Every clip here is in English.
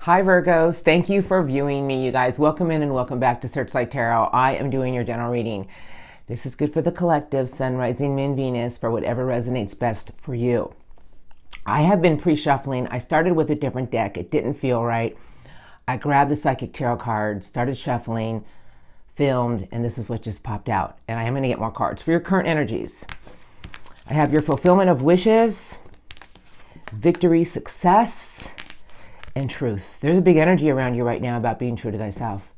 Hi Virgos, thank you for viewing me, you guys. Welcome in and welcome back to Searchlight Tarot. I am doing your general reading. This is good for the collective, Sun, Rising, Moon, Venus, for whatever resonates best for you. I have been pre-shuffling. I started with a different deck. It didn't feel right. I grabbed the Psychic Tarot cards, started shuffling, filmed, and this is what just popped out. And I am going to get more cards for your current energies. I have your fulfillment of wishes, victory, success, and truth. There's a big energy around you right now about being true to thyself.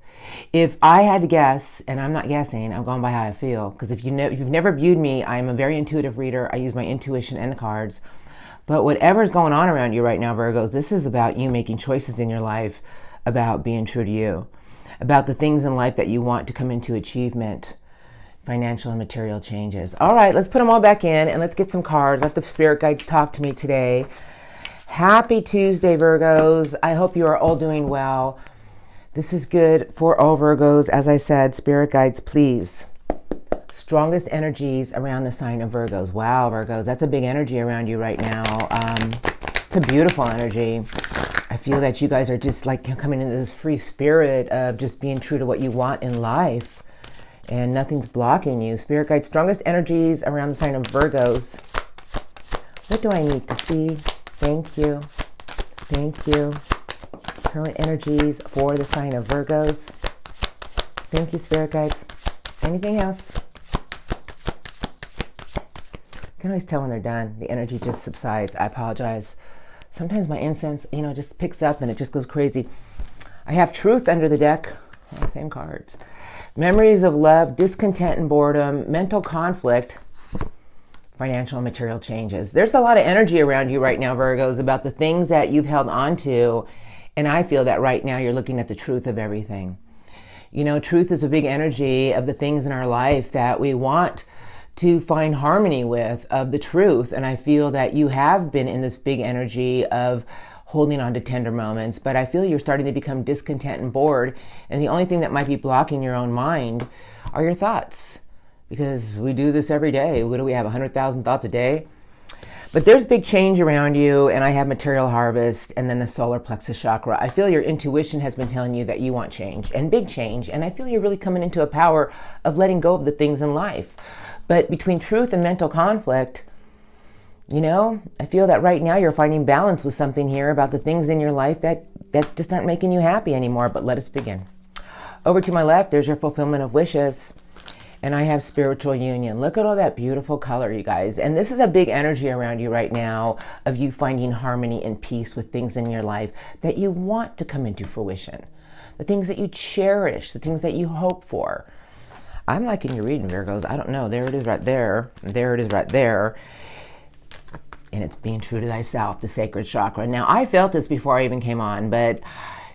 If I had to guess, and I'm not guessing, I'm going by how I feel, because if you've never viewed me, I'm a very intuitive reader. I use my intuition and the cards. But whatever's going on around you right now, Virgos, this is about you making choices in your life, about being true to you, about the things in life that you want to come into achievement, financial and material changes. All right, let's put them all back in and let's get some cards. Let the spirit guides talk to me today. Happy Tuesday, Virgos. I hope you are all doing well. This is good for all Virgos. As I said, spirit guides, please. Strongest energies around the sign of Virgos. Wow, Virgos, that's a big energy around you right now. It's a beautiful energy. I feel that you guys are just like coming into this free spirit of just being true to what you want in life. And nothing's blocking you. Spirit guides, strongest energies around the sign of Virgos. What do I need to see? Thank you. Thank you. Current energies for the sign of Virgos. Thank you, spirit guides. Anything else? I can always tell when they're done. The energy just subsides. I apologize. Sometimes my incense, just picks up and it just goes crazy. I have truth under the deck. Same cards. Memories of love, discontent and boredom, mental conflict, financial and material changes. There's a lot of energy around you right now, Virgos, about the things that you've held on to. And I feel that right now you're looking at the truth of everything. Truth is a big energy of the things in our life that we want to find harmony with, of the truth. And I feel that you have been in this big energy of holding on to tender moments, but I feel you're starting to become discontent and bored. And the only thing that might be blocking your own mind are your thoughts. Because we do this every day. What do we have, 100,000 thoughts a day? But there's big change around you, and I have material harvest, and then the solar plexus chakra. I feel your intuition has been telling you that you want change, and big change, and I feel you're really coming into a power of letting go of the things in life. But between truth and mental conflict, I feel that right now you're finding balance with something here about the things in your life that just aren't making you happy anymore. But let us begin. Over to my left, there's your fulfillment of wishes. And I have spiritual union. Look at all that beautiful color, you guys. And this is a big energy around you right now of you finding harmony and peace with things in your life that you want to come into fruition. The things that you cherish, the things that you hope for. I'm liking your reading, Virgos. I don't know. There it is right there. There it is right there. And it's being true to thyself, the sacred chakra. Now, I felt this before I even came on, but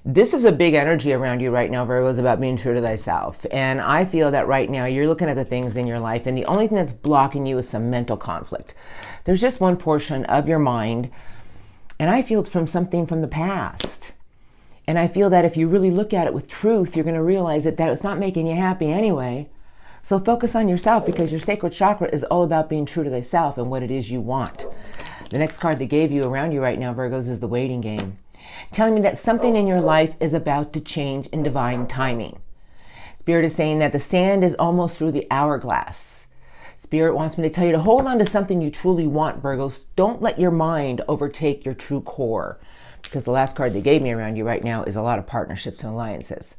this is a big energy around you right now, Virgos, about being true to thyself. And I feel that right now you're looking at the things in your life, and the only thing that's blocking you is some mental conflict. There's just one portion of your mind, and I feel it's from something from the past. And I feel that if you really look at it with truth, you're going to realize that it's not making you happy anyway. So focus on yourself, because your sacred chakra is all about being true to thyself and what it is you want. The next card they gave you around you right now, Virgos, is the waiting game. Telling me that something in your life is about to change in divine timing. Spirit is saying that the sand is almost through the hourglass. Spirit wants me to tell you to hold on to something you truly want, Virgos. Don't let your mind overtake your true core, because the last card they gave me around you right now is a lot of partnerships and alliances.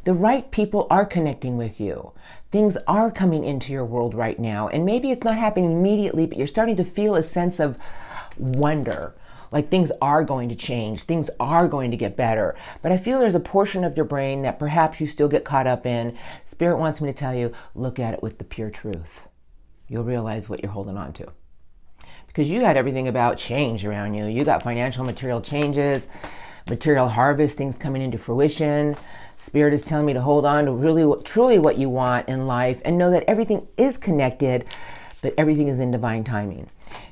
The right people are connecting with you. Things are coming into your world right now, and maybe it's not happening immediately, but you're starting to feel a sense of wonder. Like things are going to change, things are going to get better. But I feel there's a portion of your brain that perhaps you still get caught up in. Spirit wants me to tell you, look at it with the pure truth. You'll realize what you're holding on to. Because you had everything about change around you. You got financial material changes, material harvest, things coming into fruition. Spirit is telling me to hold on to really, truly what you want in life, and know that everything is connected, but everything is in divine timing.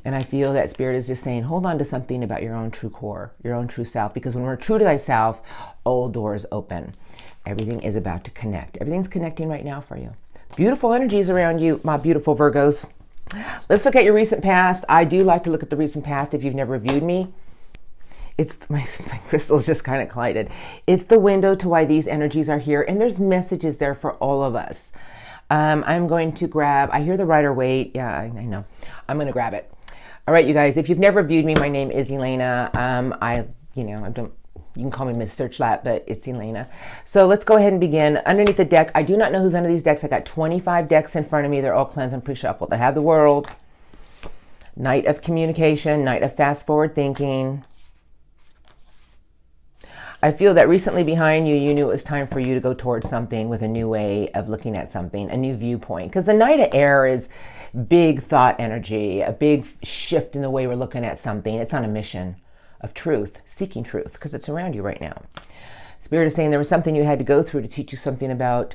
And I feel that Spirit is just saying, hold on to something about your own true core, your own true self, because when we're true to thyself, all doors open. Everything is about to connect. Everything's connecting right now for you. Beautiful energies around you, my beautiful Virgos. Let's look at your recent past. I do like to look at the recent past if you've never viewed me. It's my crystals just kind of collided. It's the window to why these energies are here, and there's messages there for all of us. I'm going to grab, I hear the Rider-Waite. Yeah, I know. I'm going to grab it. All right, you guys, if you've never viewed me, my name is Elena. You can call me Miss Searchlight, but it's Elena. So let's go ahead and begin. Underneath the deck, I do not know who's under these decks. I got 25 decks in front of me. They're all cleansed and pre-shuffled. I have the World, Knight of Communication, Knight of Fast Forward Thinking. I feel that recently behind you, you knew it was time for you to go towards something with a new way of looking at something, a new viewpoint. Because the Knight of Air is big thought energy, a big shift in the way we're looking at something. It's on a mission of truth, seeking truth, because it's around you right now. Spirit is saying there was something you had to go through to teach you something about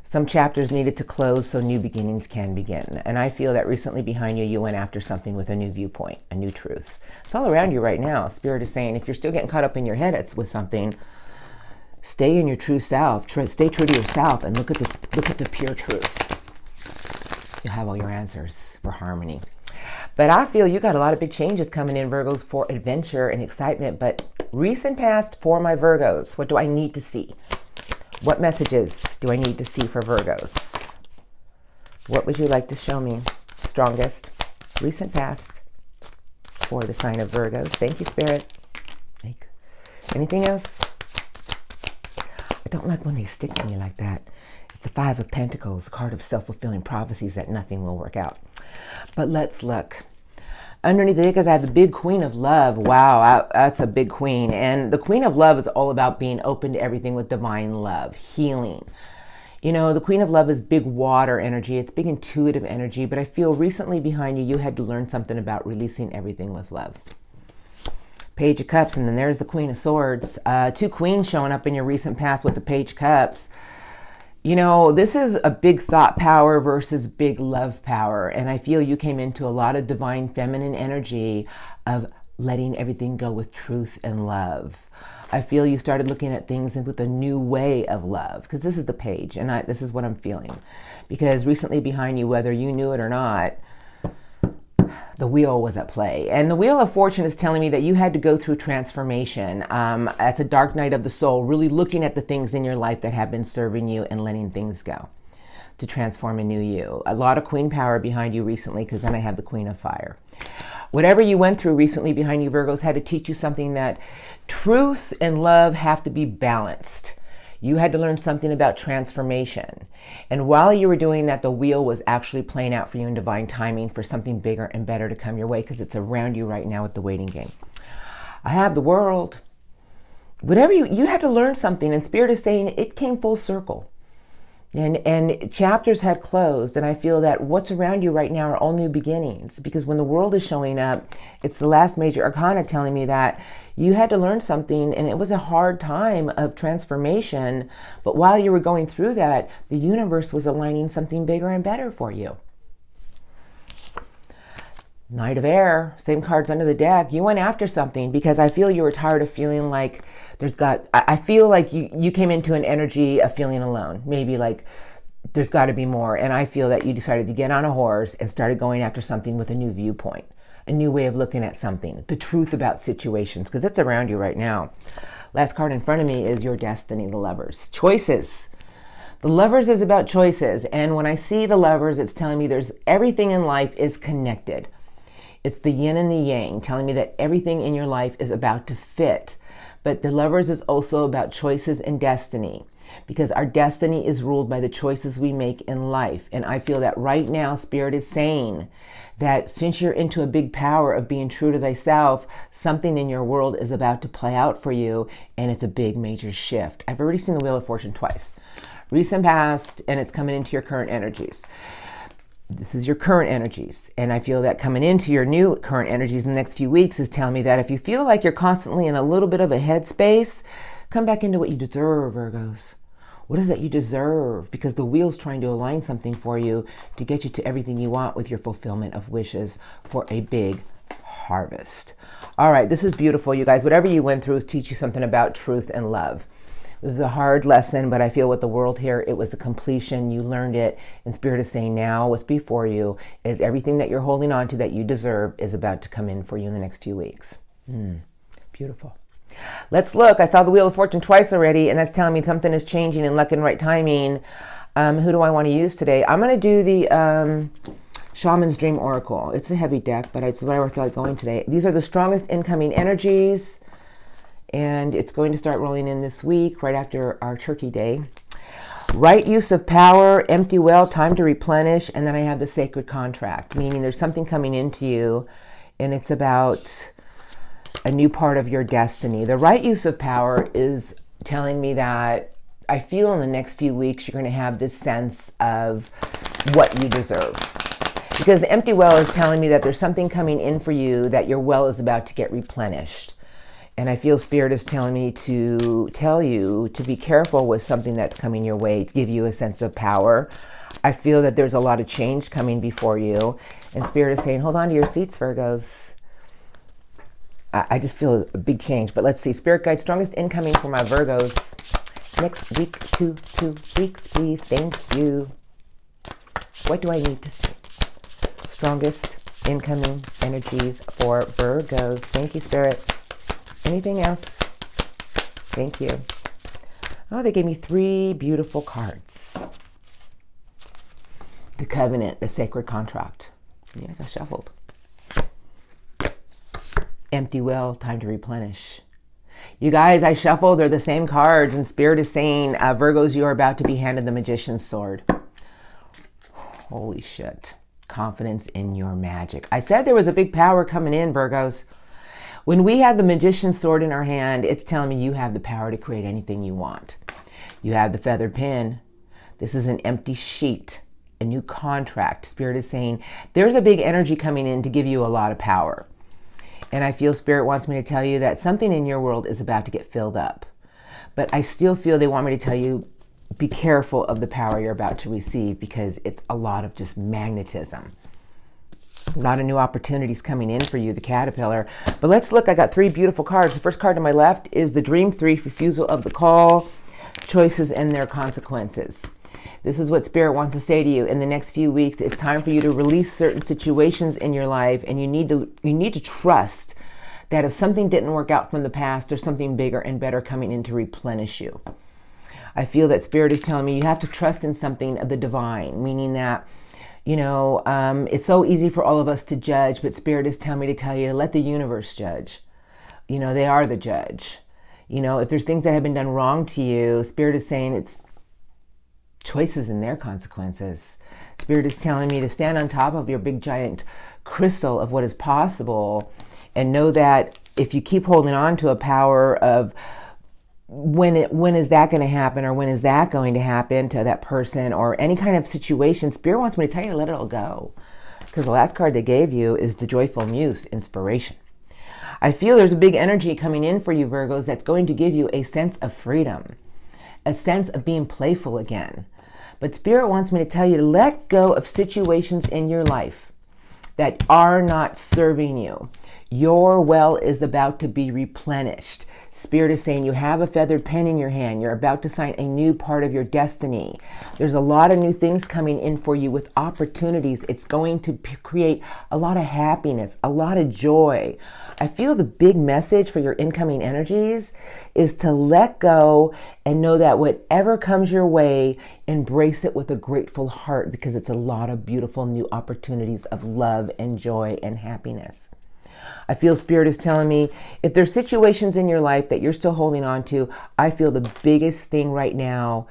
some chapters needed to close so new beginnings can begin. And I feel that recently behind you, you went after something with a new viewpoint, a new truth. It's all around you right now. Spirit is saying if you're still getting caught up in your head with something, stay in your true self. Stay true to yourself and look at the pure truth. You'll have all your answers for harmony. But I feel you got a lot of big changes coming in, Virgos, for adventure and excitement. But recent past for my Virgos, what do I need to see? What messages do I need to see for Virgos? What would you like to show me? Strongest, recent past for the sign of Virgos. Thank you, Spirit. Anything else? I don't like when they stick to me like that. It's the Five of Pentacles, card of self-fulfilling prophecies that nothing will work out. But let's look. Underneath the because I have the big Queen of Love. Wow, that's a big queen. And the Queen of Love is all about being open to everything with divine love, healing. You know, the Queen of Love is big water energy. It's big intuitive energy. But I feel recently behind you, you had to learn something about releasing everything with love. Page of Cups, and then there's the Queen of Swords. Two queens showing up in your recent past with the Page of Cups. You know, this is a big thought power versus big love power. And I feel you came into a lot of divine feminine energy of letting everything go with truth and love. I feel you started looking at things with a new way of love, because this is the Page, and this is what I'm feeling. Because recently behind you, whether you knew it or not, the wheel was at play. And the Wheel of Fortune is telling me that you had to go through transformation. It's a dark night of the soul, really looking at the things in your life that have been serving you and letting things go to transform a new you. A lot of queen power behind you recently, because then I have the Queen of Fire. Whatever you went through recently behind you, Virgos, had to teach you something that truth and love have to be balanced. You had to learn something about transformation. And while you were doing that, the wheel was actually playing out for you in divine timing for something bigger and better to come your way, because it's around you right now with the waiting game. I have the World. Whatever you had to learn something, and Spirit is saying it came full circle. And chapters had closed, and I feel that what's around you right now are all new beginnings, because when the World is showing up, it's the last major arcana telling me that you had to learn something, and it was a hard time of transformation, but while you were going through that, the universe was aligning something bigger and better for you. Knight of Air, same cards under the deck. You went after something, because I feel you were tired of feeling like I feel like you came into an energy of feeling alone. Maybe like there's got to be more. And I feel that you decided to get on a horse and started going after something with a new viewpoint, a new way of looking at something, the truth about situations, because it's around you right now. Last card in front of me is your destiny, the Lovers. Choices. The Lovers is about choices. And when I see the Lovers, it's telling me there's everything in life is connected. It's the yin and the yang, telling me that everything in your life is about to fit. But the Lovers is also about choices and destiny, because our destiny is ruled by the choices we make in life. And I feel that right now, Spirit is saying that since you're into a big power of being true to thyself, something in your world is about to play out for you, and it's a big major shift. I've already seen the Wheel of Fortune twice. Recent past, and it's coming into your current energies. This is your current energies. And I feel that coming into your new current energies in the next few weeks is telling me that if you feel like you're constantly in a little bit of a headspace, come back into what you deserve, Virgos. What is that you deserve? Because the wheel's trying to align something for you to get you to everything you want with your fulfillment of wishes for a big harvest. All right, this is beautiful, you guys. Whatever you went through is teach you something about truth and love. It was a hard lesson, but I feel with the World here, it was a completion. You learned it, and Spirit is saying now what's before you is everything that you're holding on to that you deserve is about to come in for you in the next few weeks. Beautiful. Let's look. I saw the Wheel of Fortune twice already, and that's telling me something is changing in luck and right timing. Who do I want to use today? I'm going to do the Shaman's Dream Oracle. It's a heavy deck, but it's whatever I feel like going today. These are the strongest incoming energies, and it's going to start rolling in this week, right after our Turkey Day. Right use of power, empty well, time to replenish, and then I have the sacred contract, meaning there's something coming into you, and it's about a new part of your destiny. The right use of power is telling me that I feel in the next few weeks you're going to have this sense of what you deserve. Because the empty well is telling me that there's something coming in for you, that your well is about to get replenished. And I feel Spirit is telling me to tell you to be careful with something that's coming your way, to give you a sense of power. I feel that there's a lot of change coming before you. And Spirit is saying, hold on to your seats, Virgos. I just feel a big change. But let's see. Spirit guide, strongest incoming for my Virgos. Next week, 2 weeks, please. Thank you. What do I need to say? Strongest incoming energies for Virgos. Thank you, Spirit. Anything else? Thank you. Oh, they gave me 3 beautiful cards. The covenant, the sacred contract. Yes, I shuffled. Empty well, time to replenish. You guys, I shuffled. They're the same cards, and Spirit is saying, Virgos, you are about to be handed the Magician's sword. Holy shit. Confidence in your magic. I said there was a big power coming in, Virgos. When we have the Magician's sword in our hand, it's telling me you have the power to create anything you want. You have the feathered pen. This is an empty sheet, a new contract. Spirit is saying there's a big energy coming in to give you a lot of power. And I feel Spirit wants me to tell you that something in your world is about to get filled up. But I still feel they want me to tell you, be careful of the power you're about to receive, because it's a lot of just magnetism. A lot of new opportunities coming in for you, the caterpillar. But let's look. I got 3 beautiful cards. The first card to my left is the Dream 3, refusal of the call, choices and their consequences. This is what Spirit wants to say to you. In the next few weeks, it's time for you to release certain situations in your life, and you need to trust that if something didn't work out from the past, there's something bigger and better coming in to replenish you. I feel that Spirit is telling me you have to trust in something of the divine, meaning that it's so easy for all of us to judge, but Spirit is telling me to tell you to let the universe judge. They are the judge. If there's things that have been done wrong to you, Spirit is saying it's choices and their consequences. Spirit is telling me to stand on top of your big giant crystal of what is possible, and know that if you keep holding on to a power of when is that going to happen, or when is that going to happen to that person or any kind of situation, Spirit wants me to tell you to let it all go. Because the last card they gave you is the Joyful Muse, inspiration. I feel there's a big energy coming in for you, Virgos, that's going to give you a sense of freedom, a sense of being playful again. But Spirit wants me to tell you to let go of situations in your life that are not serving you. Your well is about to be replenished. Spirit is saying you have a feathered pen in your hand. You're about to sign a new part of your destiny. There's a lot of new things coming in for you with opportunities. It's going to create a lot of happiness, a lot of joy. I feel the big message for your incoming energies is to let go and know that whatever comes your way, embrace it with a grateful heart, because it's a lot of beautiful new opportunities of love and joy and happiness. I feel Spirit is telling me if there's situations in your life that you're still holding on to, I feel the biggest thing right now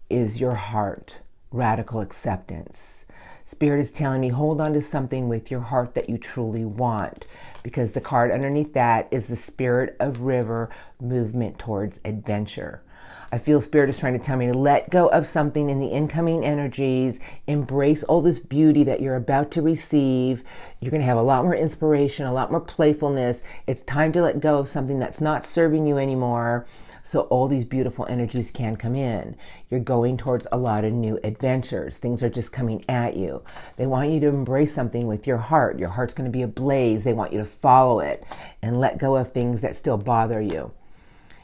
is your heart, radical acceptance. Spirit is telling me hold on to something with your heart that you truly want, because the card underneath that is the Spirit of River, movement towards adventure. I feel Spirit is trying to tell me to let go of something in the incoming energies, embrace all this beauty that you're about to receive. You're going to have a lot more inspiration, a lot more playfulness. It's time to let go of something that's not serving you anymore, so all these beautiful energies can come in. You're going towards a lot of new adventures. Things are just coming at you. They want you to embrace something with your heart. Your heart's going to be ablaze. They want you to follow it and let go of things that still bother you.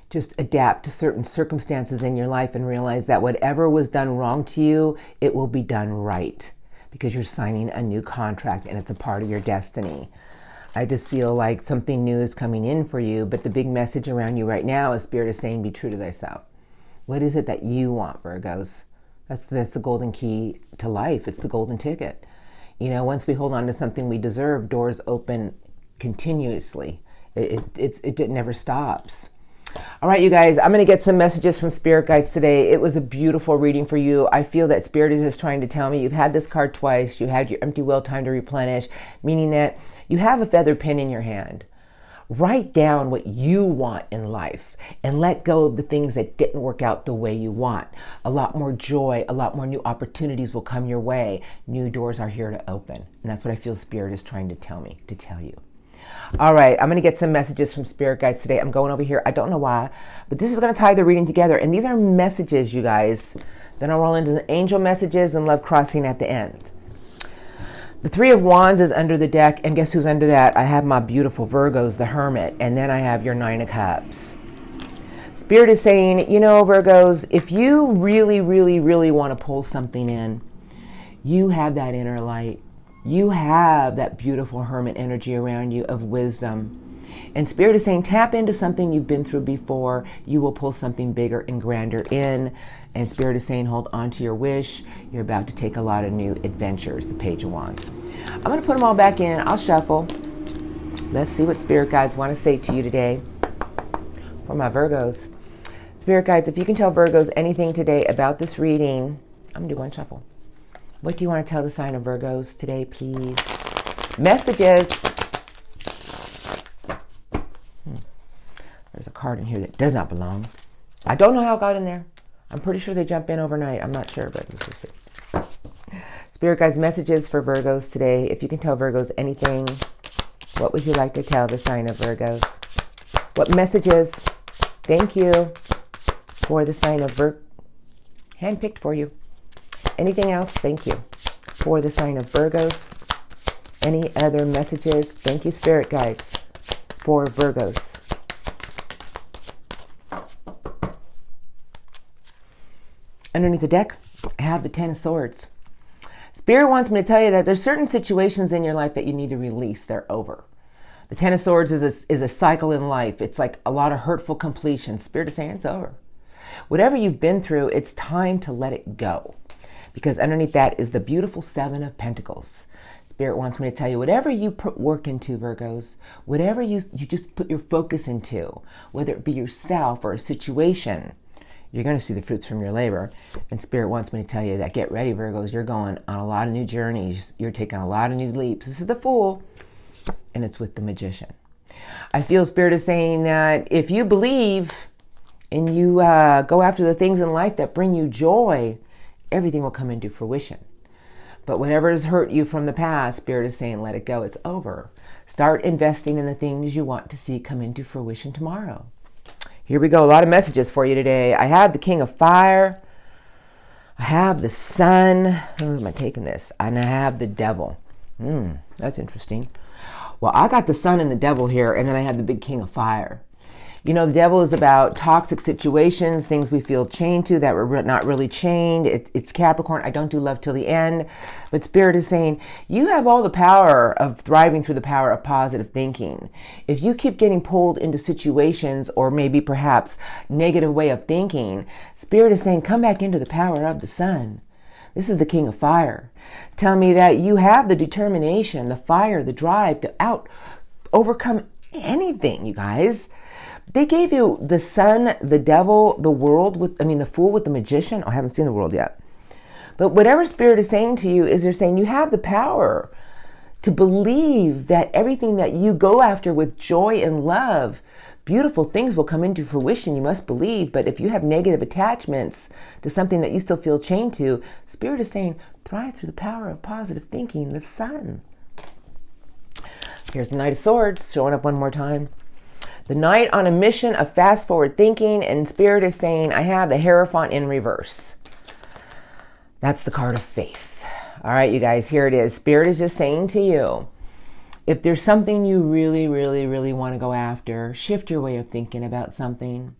Just adapt to certain circumstances in your life and realize that whatever was done wrong to you, it will be done right, because you're signing a new contract and it's a part of your destiny. I just feel like something new is coming in for you, but the big message around you right now is Spirit is saying, be true to thyself. What is it that you want, Virgos? That's the golden key to life. It's the golden ticket. You know, once we hold on to something we deserve, doors open continuously. It never stops. All right, you guys, I'm going to get some messages from Spirit Guides today. It was a beautiful reading for you. I feel that Spirit is just trying to tell me you've had this card twice. You had your empty wheel time to replenish, meaning that you have a feather pen in your hand. Write down what you want in life and let go of the things that didn't work out the way you want. A lot more joy, a lot more new opportunities will come your way. New doors are here to open. And that's what I feel Spirit is trying to tell me, to tell you. All right, I'm going to get some messages from Spirit Guides today. I'm going over here. I don't know why, but this is going to tie the reading together. And these are messages, you guys. Then I'll roll into the angel messages and love crossing at the end. The Three of Wands is under the deck, and guess who's under that? I have my beautiful Virgos, the Hermit, and then I have your Nine of Cups. Spirit is saying, you know, Virgos, if you really, really, really want to pull something in, you have that inner light. You have that beautiful Hermit energy around you of wisdom. And Spirit is saying, tap into something you've been through before. You will pull something bigger and grander in. And Spirit is saying, hold on to your wish. You're about to take a lot of new adventures, the Page of Wands. I'm going to put them all back in. I'll shuffle. Let's see what Spirit Guides want to say to you today for my Virgos. Spirit Guides, if you can tell Virgos anything today about this reading, I'm going to do one shuffle. What do you want to tell the sign of Virgos today, please? Messages. There's a card in here that does not belong. I don't know how it got in there. I'm pretty sure they jump in overnight. I'm not sure, but let's just see. Spirit Guides, messages for Virgos today. If you can tell Virgos anything, what would you like to tell the sign of Virgos? What messages? Thank you for the sign of Virgo. Handpicked for you. Anything else? Thank you for the sign of Virgos. Any other messages? Thank you, Spirit Guides, for Virgos. Underneath the deck, I have the Ten of Swords. Spirit wants me to tell you that there's certain situations in your life that you need to release. They're over. The Ten of Swords is a cycle in life. It's like a lot of hurtful completion. Spirit is saying it's over. Whatever you've been through, it's time to let it go. Because underneath that is the beautiful Seven of Pentacles. Spirit wants me to tell you, whatever you put work into, Virgos, whatever you just put your focus into, whether it be yourself or a situation, you're going to see the fruits from your labor. And Spirit wants me to tell you that get ready, Virgos. You're going on a lot of new journeys. You're taking a lot of new leaps. This is the Fool, and it's with the Magician. I feel Spirit is saying that if you believe and you go after the things in life that bring you joy, everything will come into fruition. But whatever has hurt you from the past, Spirit is saying, let it go. It's over. Start investing in the things you want to see come into fruition tomorrow. Here we go. A lot of messages for you today. I have the King of Fire. I have the Sun. Who am I taking this? And I have the Devil. That's interesting. Well, I got the Sun and the Devil here, and then I have the big King of Fire. You know, the Devil is about toxic situations, things we feel chained to that we're not really chained. It's Capricorn. I don't do love till the end. But Spirit is saying, you have all the power of thriving through the power of positive thinking. If you keep getting pulled into situations or maybe perhaps negative way of thinking, Spirit is saying, come back into the power of the Sun. This is the King of Fire. Tell me that you have the determination, the fire, the drive to overcome anything, you guys. They gave you the Sun, the Devil, the World, the Fool with the Magician. Oh, I haven't seen the World yet. But whatever Spirit is saying to you is they're saying you have the power to believe that everything that you go after with joy and love, beautiful things will come into fruition. You must believe. But if you have negative attachments to something that you still feel chained to, Spirit is saying thrive through the power of positive thinking, the Sun. Here's the Knight of Swords showing up one more time. The Knight on a mission of fast forward thinking, and Spirit is saying, I have the Hierophant in reverse. That's the card of faith. All right, you guys, here it is. Spirit is just saying to you, if there's something you really, really, really want to go after, shift your way of thinking about something.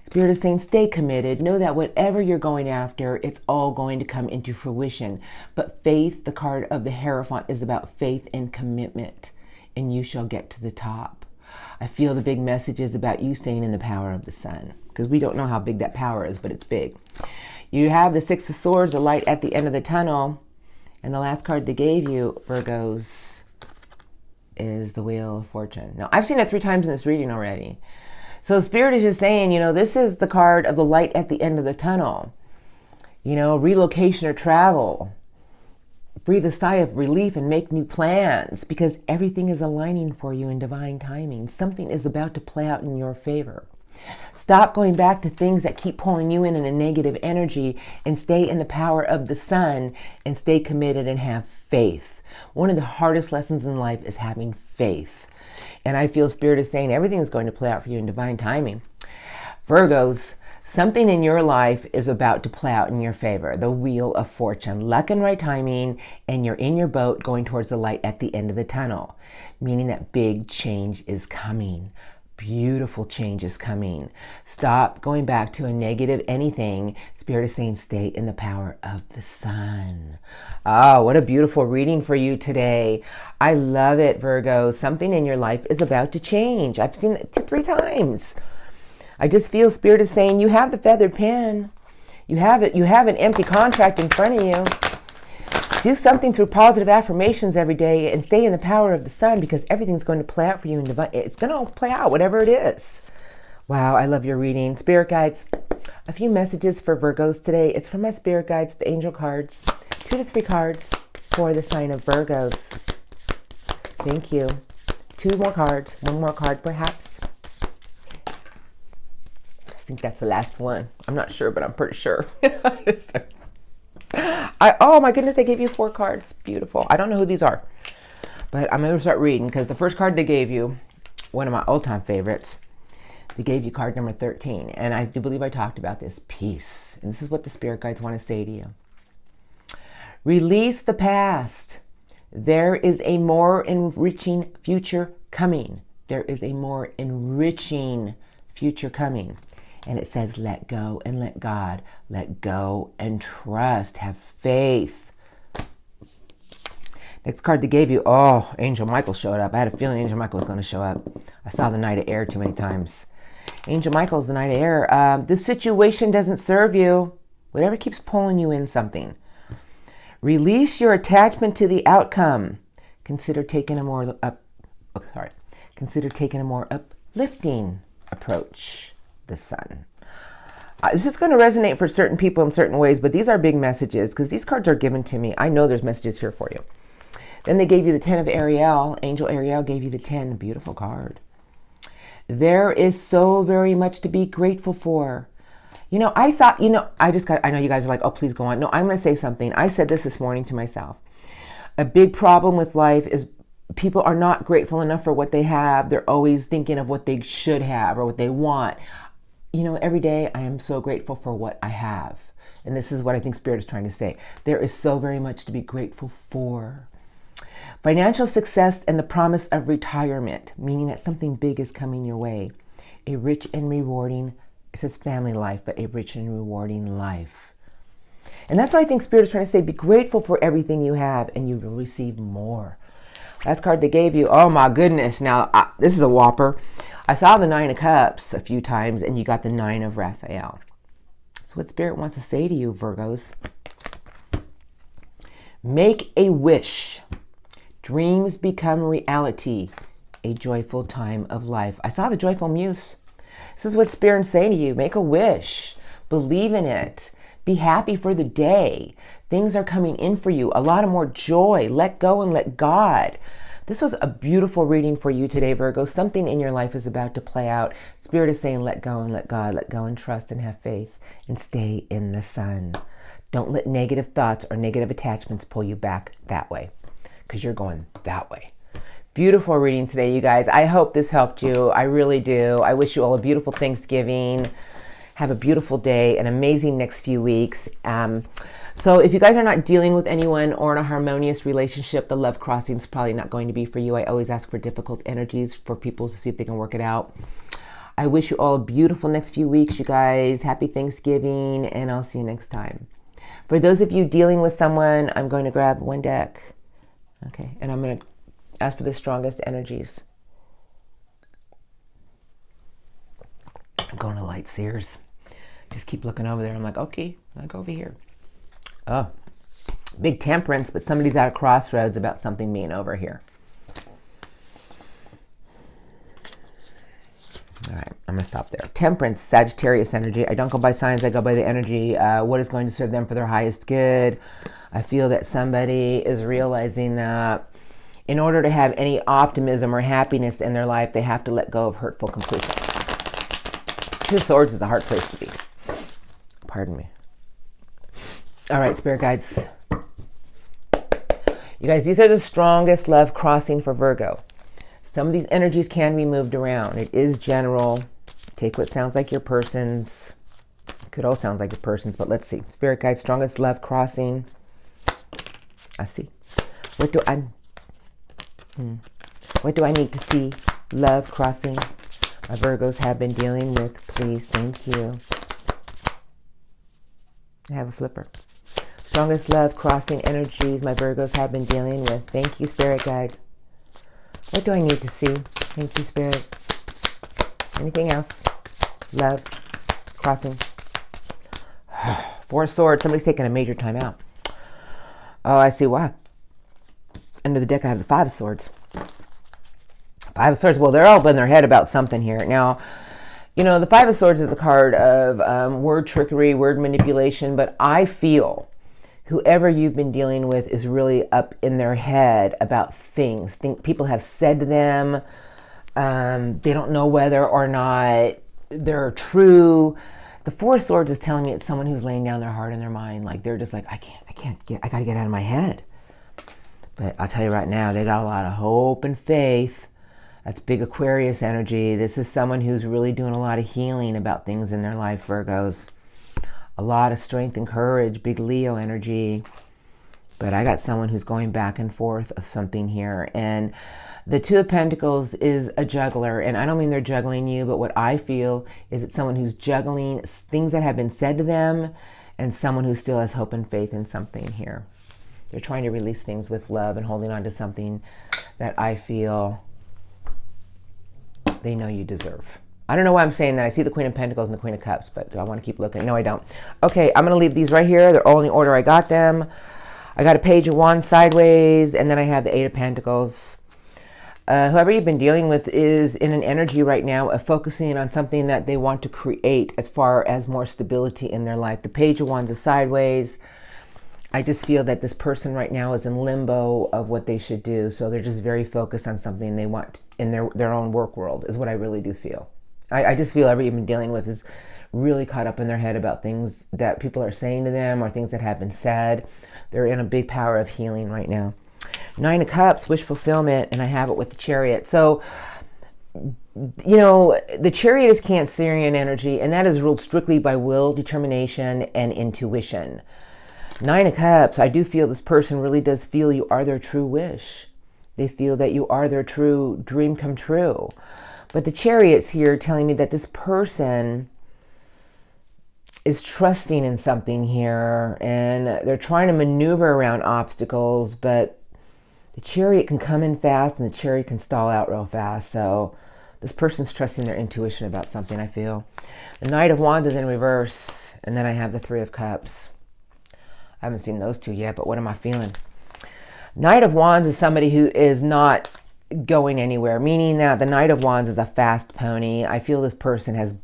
Spirit is saying, stay committed. Know that whatever you're going after, it's all going to come into fruition. But faith, the card of the Hierophant, is about faith and commitment and you shall get to the top. I feel the big message is about you staying in the power of the sun, because we don't know how big that power is, but it's big. You have the Six of Swords, the light at the end of the tunnel, and the last card they gave you, Virgos, is the Wheel of Fortune. Now, I've seen it 3 times in this reading already. So Spirit is just saying, this is the card of the light at the end of the tunnel. Relocation or travel. Breathe a sigh of relief and make new plans, because everything is aligning for you in divine timing. Something is about to play out in your favor. Stop going back to things that keep pulling you in a negative energy, and stay in the power of the sun, and stay committed and have faith. One of the hardest lessons in life is having faith. And I feel Spirit is saying everything is going to play out for you in divine timing. Virgos, something in your life is about to play out in your favor. The Wheel of Fortune, luck and right timing, and you're in your boat going towards the light at the end of the tunnel, meaning that big change is coming. Beautiful change is coming. Stop going back to a negative anything. Spirit is saying stay in the power of the sun. Oh, what a beautiful reading for you today. I love it, Virgo. Something in your life is about to change. I've seen it 3 times. I just feel Spirit is saying you have the feathered pen. You have it. You have an empty contract in front of you. Do something through positive affirmations every day and stay in the power of the sun, because everything's going to play out for you in divine. It's going to play out, whatever it is. Wow, I love your reading. Spirit guides, a few messages for Virgos today. It's from my spirit guides, the angel cards. 2 to 3 cards for the sign of Virgos. Thank you. 2 more cards. 1 more card, perhaps. I think that's the last one. I'm not sure, but I'm pretty sure. Oh my goodness, they gave you 4 cards. Beautiful. I don't know who these are, but I'm going to start reading, because the first card they gave you, one of my all-time favorites, they gave you card number 13. And I do believe I talked about this, peace. And this is what the spirit guides want to say to you. Release the past. There is a more enriching future coming. There is a more enriching future coming. And it says, let go and let God. Let go and trust. Have faith. Next card they gave you, oh, Angel Michael showed up. I had a feeling Angel Michael was going to show up. I saw the Knight of Air too many times. Angel Michael's the Knight of Air. This situation doesn't serve you. Whatever keeps pulling you in something. Release your attachment to the outcome. Consider taking a more uplifting approach. The sun. This is going to resonate for certain people in certain ways, but these are big messages, because these cards are given to me. I know there's messages here for you. Then they gave you the 10 of Ariel. Angel Ariel gave you the 10. Beautiful card. There is so very much to be grateful for. I thought, I know you guys are like, oh, please go on. No, I'm going to say something. I said this morning to myself. A big problem with life is people are not grateful enough for what they have. They're always thinking of what they should have or what they want. Every day I am so grateful for what I have. And this is what I think Spirit is trying to say. There is so very much to be grateful for. Financial success and the promise of retirement, meaning that something big is coming your way. A rich and rewarding, it says family life, but a rich and rewarding life. And that's what I think Spirit is trying to say. Be grateful for everything you have, and you will receive more. Last card they gave you, oh my goodness. Now, this is a whopper. I saw the 9 of Cups a few times, and you got the 9 of Raphael. So what Spirit wants to say to you, Virgos. Make a wish. Dreams become reality. A joyful time of life. I saw the joyful muse. This is what Spirit is saying to you. Make a wish. Believe in it. Be happy for the day. Things are coming in for you. A lot of more joy. Let go and let God. This was a beautiful reading for you today, Virgo. Something in your life is about to play out. Spirit is saying, let go and let God. Let go and trust and have faith and stay in the sun. Don't let negative thoughts or negative attachments pull you back that way, because you're going that way. Beautiful reading today, you guys. I hope this helped you. I really do. I wish you all a beautiful Thanksgiving. Have a beautiful day, an amazing next few weeks. So if you guys are not dealing with anyone or in a harmonious relationship, the love crossing is probably not going to be for you. I always ask for difficult energies for people to see if they can work it out. I wish you all a beautiful next few weeks, you guys. Happy Thanksgiving, and I'll see you next time. For those of you dealing with someone, I'm going to grab one deck. Okay, and I'm going to As for the strongest energies, I'm going to light seers. Just keep looking over there. I'm like, okay, I'll go over here. Oh, big temperance, but somebody's at a crossroads about something being over here. All right, I'm going to stop there. Temperance, Sagittarius energy. I don't go by signs, I go by the energy. What is going to serve them for their highest good? I feel that somebody is realizing that in order to have any optimism or happiness in their life, they have to let go of hurtful completion. Two of Swords is a hard place to be. Pardon me. All right, Spirit Guides. You guys, these are the strongest love crossing for Virgo. Some of these energies can be moved around. It is general. Take what sounds like your person's. It could all sound like your person's, but let's see. Spirit Guides, strongest love crossing. I see. What do I need to see? Love crossing. My Virgos have been dealing with. Please, thank you. I have a flipper. Strongest love crossing energies my Virgos have been dealing with. Thank you, Spirit Guide. What do I need to see? Thank you, Spirit. Anything else? Love crossing. Four of Swords. Somebody's taking a major time out. Oh, I see why. Under the deck, I have the Five of Swords. Five of Swords. Well, they're all in their head about something here. Now, you know, the Five of Swords is a card of word trickery, word manipulation, but I feel whoever you've been dealing with is really up in their head about things. People have said to them, they don't know whether or not they're true. The Four of Swords is telling me it's someone who's laying down their heart and their mind. Like they're just like, I gotta get out of my head. But I'll tell you right now, they got a lot of hope and faith. That's big Aquarius energy. This is someone who's really doing a lot of healing about things in their life, Virgos. A lot of strength and courage, big Leo energy. But I got someone who's going back and forth of something here. And the Two of Pentacles is a juggler. And I don't mean they're juggling you, but what I feel is it's someone who's juggling things that have been said to them and someone who still has hope and faith in something here. They're trying to release things with love and holding on to something that I feel they know you deserve. I don't know why I'm saying that. I see the Queen of Pentacles and the Queen of Cups, but I want to keep looking. No, I don't. Okay, I'm going to leave these right here. They're all in the order I got them. I got a Page of Wands sideways, and then I have the Eight of Pentacles. Whoever you've been dealing with is in an energy right now of focusing on something that they want to create as far as more stability in their life. The Page of Wands is sideways. I just feel that this person right now is in limbo of what they should do. So they're just very focused on something they want in their own work world is what I really do feel. I just feel everybody you've been dealing with is really caught up in their head about things that people are saying to them or things that have been said. They're in a big power of healing right now. Nine of Cups, wish fulfillment, and I have it with the Chariot. So, you know, the Chariot is Cancerian energy, and that is ruled strictly by will, determination, and intuition. Nine of Cups, I do feel this person really does feel you are their true wish. They feel that you are their true dream come true. But the Chariot's here telling me that this person is trusting in something here and they're trying to maneuver around obstacles, but the Chariot can come in fast and the Chariot can stall out real fast. So this person's trusting their intuition about something, I feel. The Knight of Wands is in reverse, and then I have the Three of Cups. I haven't seen those two yet, but what am I feeling? Knight of Wands is somebody who is not going anywhere, meaning that the Knight of Wands is a fast pony. I feel this person is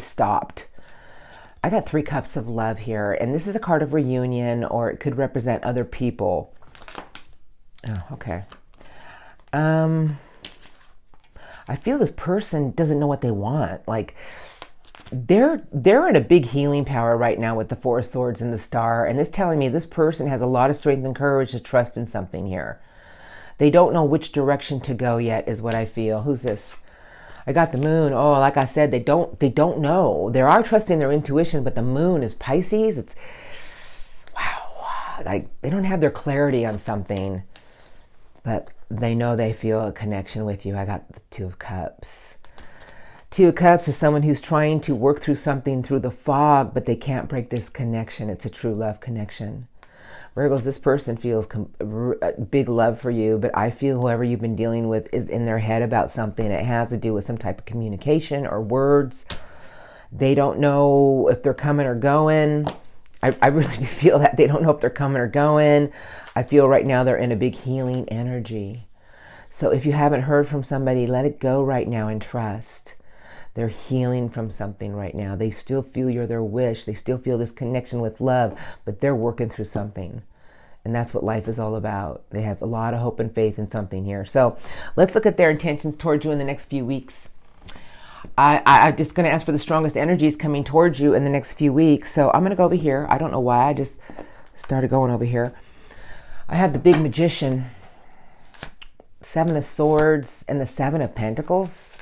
stopped. I got Three Cups of Love here, and this is a card of reunion, or it could represent other people. Oh, okay. I feel this person doesn't know what they want. Like they're in a big healing power right now with the Four of Swords and the Star, and it's telling me this person has a lot of strength and courage to trust in something here. They don't know which direction to go yet, is what I feel. Who's this? I got the Moon. Oh, like I said, they don't know. They are trusting their intuition, but the Moon is Pisces. It's wow. Like they don't have their clarity on something, but they know they feel a connection with you. I got the Two of Cups. Two of Cups is someone who's trying to work through something through the fog, but they can't break this connection. It's a true love connection. Virgos, this person feels big love for you, but I feel whoever you've been dealing with is in their head about something. It has to do with some type of communication or words. They don't know if they're coming or going. I really do feel that. They don't know if they're coming or going. I feel right now they're in a big healing energy. So if you haven't heard from somebody, let it go right now and trust. They're healing from something right now. They still feel you're their wish. They still feel this connection with love, but they're working through something. And that's what life is all about. They have a lot of hope and faith in something here. So let's look at their intentions towards you in the next few weeks. I'm just going to ask for the strongest energies coming towards you in the next few weeks. So I'm going to go over here. I don't know why. I just started going over here. I have the big Magician, 7 of Swords, and the 7 of Pentacles.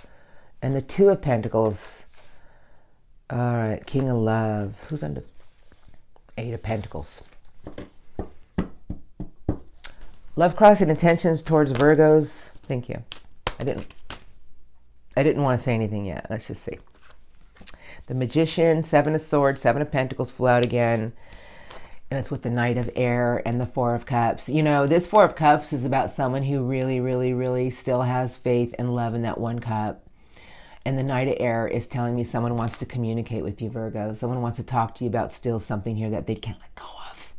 And the 2 of Pentacles. All right, King of Love. Who's under 8 of Pentacles? Love crossing intentions towards Virgos. Thank you. I didn't want to say anything yet. Let's just see. The Magician, 7 of Swords, 7 of Pentacles flew out again. And it's with the Knight of Air and the 4 of Cups. You know, this 4 of Cups is about someone who really, really, really still has faith and love in that one cup. And the Knight of Air is telling me someone wants to communicate with you, Virgo. Someone wants to talk to you about still something here that they can't let go of.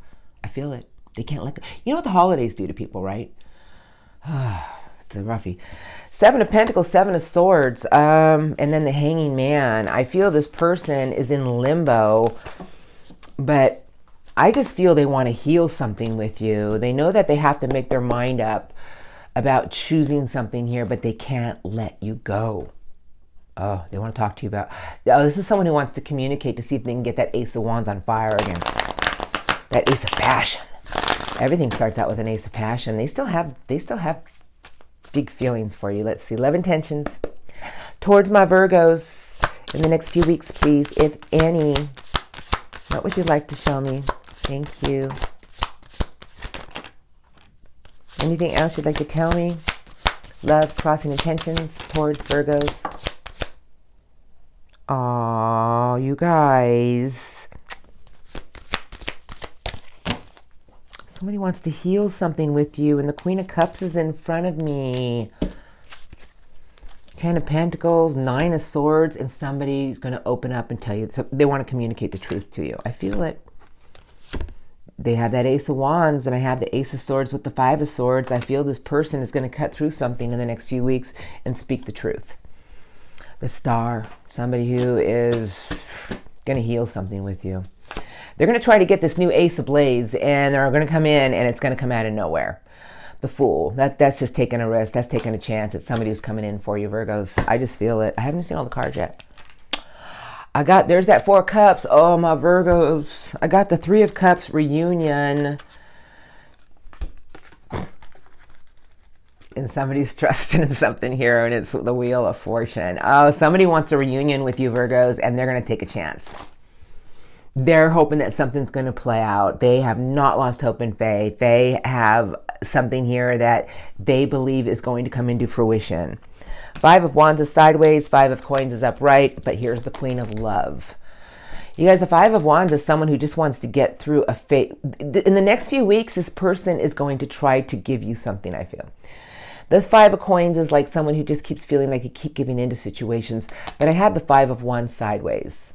I feel it. They can't let go. You know what the holidays do to people, right? It's a roughie. 7 of Pentacles, 7 of Swords, and then the Hanging Man. I feel this person is in limbo, but I just feel they want to heal something with you. They know that they have to make their mind up about choosing something here, but they can't let you go. Oh, they want to talk to you about... Oh, this is someone who wants to communicate to see if they can get that Ace of Wands on fire again. That Ace of Passion. Everything starts out with an Ace of Passion. They still have big feelings for you. Let's see. Love intentions towards my Virgos in the next few weeks, please, if any. What would you like to show me? Thank you. Anything else you'd like to tell me? Love crossing intentions towards Virgos. Oh, you guys. Somebody wants to heal something with you, and the Queen of Cups is in front of me. 10 of Pentacles, 9 of Swords, and somebody's going to open up and tell you. So they want to communicate the truth to you. I feel it. They have that Ace of Wands, and I have the Ace of Swords with the 5 of Swords. I feel this person is going to cut through something in the next few weeks and speak the truth. The Star, somebody who is going to heal something with you. They're going to try to get this new Ace ablaze, and they're going to come in, and it's going to come out of nowhere. The Fool, that's just taking a risk. That's taking a chance. It's somebody who's coming in for you, Virgos. I just feel it. I haven't seen all the cards yet. There's that 4 of Cups. Oh, my Virgos. I got the 3 of Cups reunion. And somebody's trusting in something here, and it's the Wheel of Fortune. Oh, somebody wants a reunion with you, Virgos, and they're going to take a chance. They're hoping that something's going to play out. They have not lost hope and faith. They have something here that they believe is going to come into fruition. 5 of Wands is sideways, 5 of Coins is upright, but here's the Queen of Love. You guys, the 5 of Wands is someone who just wants to get through a fate. In the next few weeks, this person is going to try to give you something, I feel. The 5 of Coins is like someone who just keeps feeling like they keep giving into situations. But I have the 5 of Wands sideways.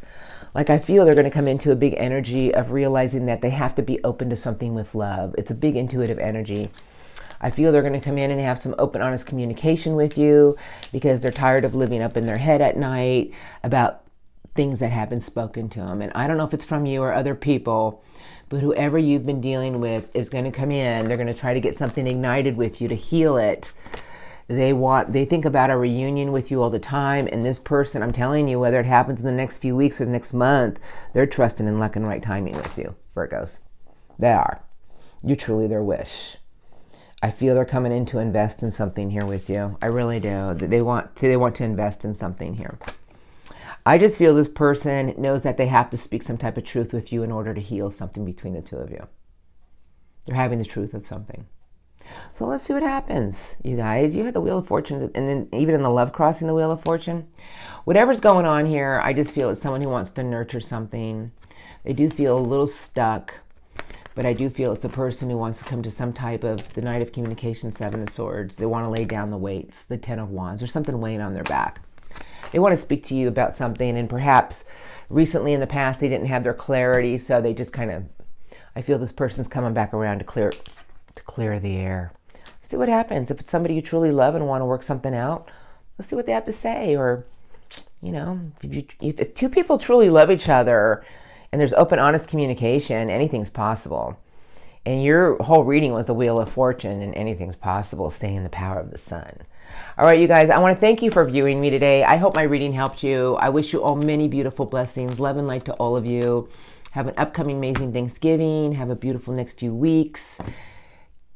Like I feel they're going to come into a big energy of realizing that they have to be open to something with love. It's a big intuitive energy. I feel they're going to come in and have some open, honest communication with you because they're tired of living up in their head at night about things that have been spoken to them. And I don't know if it's from you or other people, but whoever you've been dealing with is going to come in. They're going to try to get something ignited with you to heal it. They think about a reunion with you all the time. And this person, I'm telling you, whether it happens in the next few weeks or next month, they're trusting in luck and right timing with you, Virgos. They are. You're truly their wish. I feel they're coming in to invest in something here with you. I really do. They want to invest in something here. I just feel this person knows that they have to speak some type of truth with you in order to heal something between the two of you. They're having the truth of something. So let's see what happens, you guys. You had the Wheel of Fortune, and then even in the love crossing, the Wheel of Fortune. Whatever's going on here, I just feel it's someone who wants to nurture something. They do feel a little stuck. but I do feel it's a person who wants to come to some type of, the Knight of Communication, Seven of Swords. They want to lay down the weights, the Ten of Wands. There's something weighing on their back. They want to speak to you about something, and perhaps recently in the past they didn't have their clarity, so they just kind of, I feel this person's coming back around to clear the air. See what happens. If it's somebody you truly love and want to work something out, let's see what they have to say. Or, you know, if two people truly love each other and there's open, honest communication, anything's possible. And your whole reading was the Wheel of Fortune, and anything's possible, staying in the power of the sun. All right, you guys, I want to thank you for viewing me today. I hope my reading helped you. I wish you all many beautiful blessings. Love and light to all of you. Have an upcoming amazing Thanksgiving. Have a beautiful next few weeks.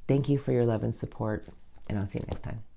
Thank you for your love and support, and I'll see you next time.